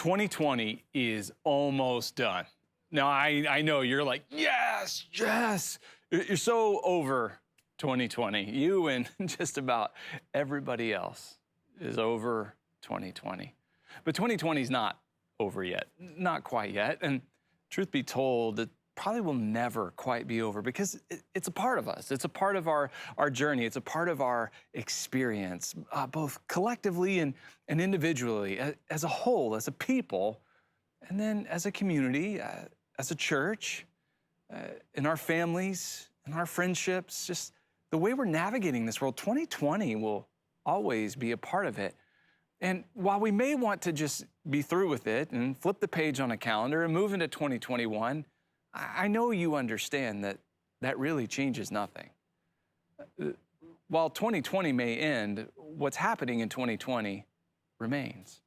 2020 is almost done. Now, I know you're like, yes, yes. You're so over 2020. You and just about everybody else is over 2020. But 2020 is not over yet, not quite yet. And truth be told, it probably will never quite be over because it's a part of us. It's a part of our journey. It's a part of our experience, both collectively and individually, as a whole, as a people, and then as a community, as a church, in our families, in our friendships, just the way we're navigating this world. 2020 will always be a part of it. And while we may want to just be through with it and flip the page on a calendar and move into 2021, I know you understand that that really changes nothing. While 2020 may end, what's happening in 2020 remains.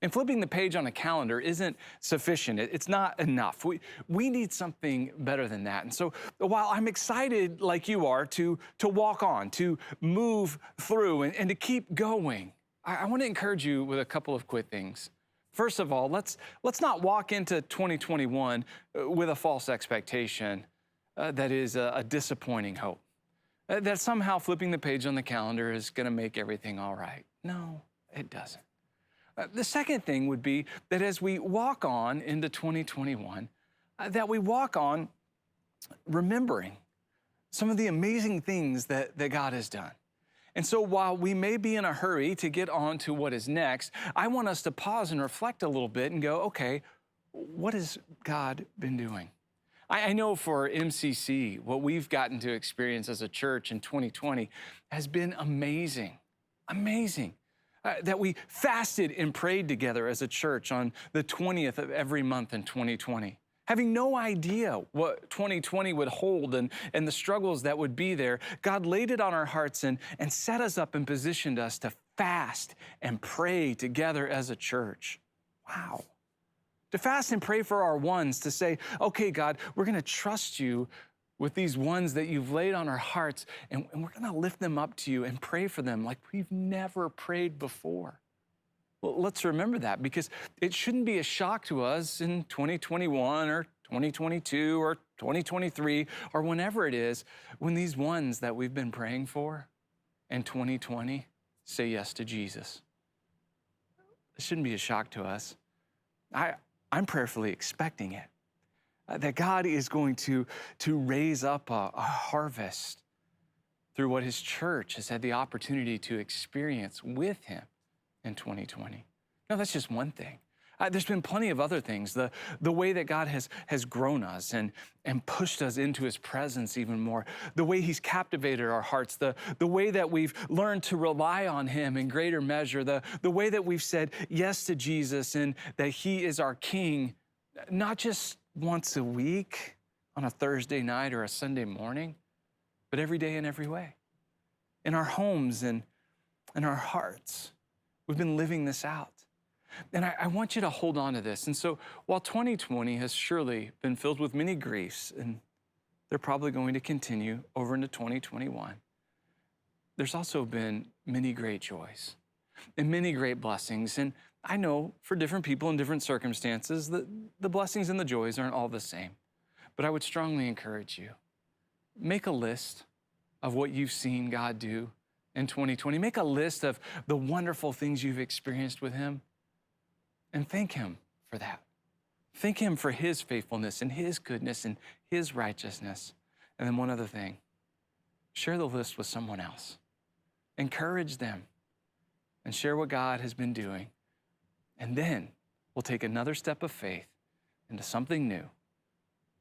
And flipping the page on a calendar isn't sufficient. It's not enough. We need something better than that. And so while I'm excited like you are to walk on, to move through and to keep going, I want to encourage you with a couple of quick things. First of all, let's not walk into 2021 with a false expectation that is a disappointing hope. That somehow flipping the page on the calendar is going to make everything all right. No, it doesn't. The second thing would be that as we walk on into 2021, that we walk on remembering some of the amazing things that God has done. And so while we may be in a hurry to get on to what is next, I want us to pause and reflect a little bit and go, okay, what has God been doing? I know for MCC, what we've gotten to experience as a church in 2020 has been amazing, amazing. That we fasted and prayed together as a church on the 20th of every month in 2020. Having no idea what 2020 would hold and the struggles that would be there, God laid it on our hearts and set us up and positioned us to fast and pray together as a church. Wow. To fast and pray for our ones, to say, okay, God, we're going to trust you with these ones that you've laid on our hearts, and we're going to lift them up to you and pray for them like we've never prayed before. Well, let's remember that because it shouldn't be a shock to us in 2021 or 2022 or 2023 or whenever it is when these ones that we've been praying for in 2020 say yes to Jesus. It shouldn't be a shock to us. I'm prayerfully expecting it. That God is going to raise up a harvest through what his church has had the opportunity to experience with him in 2020. No, that's just one thing. There's been plenty of other things. The way that God has grown us and pushed us into his presence even more. The way he's captivated our hearts. The way that we've learned to rely on him in greater measure. The way that we've said yes to Jesus and that he is our King, not just once a week on a Thursday night or a Sunday morning, but every day in every way. In our homes and in our hearts, we've been living this out. And I want you to hold on to this. And so while 2020 has surely been filled with many griefs, and they're probably going to continue over into 2021, there's also been many great joys and many great blessings. And I know for different people in different circumstances, the blessings and the joys aren't all the same. But I would strongly encourage you, make a list of what you've seen God do in 2020. Make a list of the wonderful things you've experienced with him and thank him for that. Thank him for his faithfulness and his goodness and his righteousness. And then one other thing, share the list with someone else. Encourage them and share what God has been doing. And then we'll take another step of faith into something new,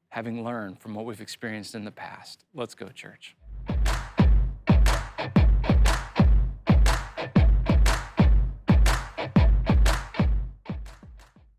having learned from what we've experienced in the past. Let's go, church.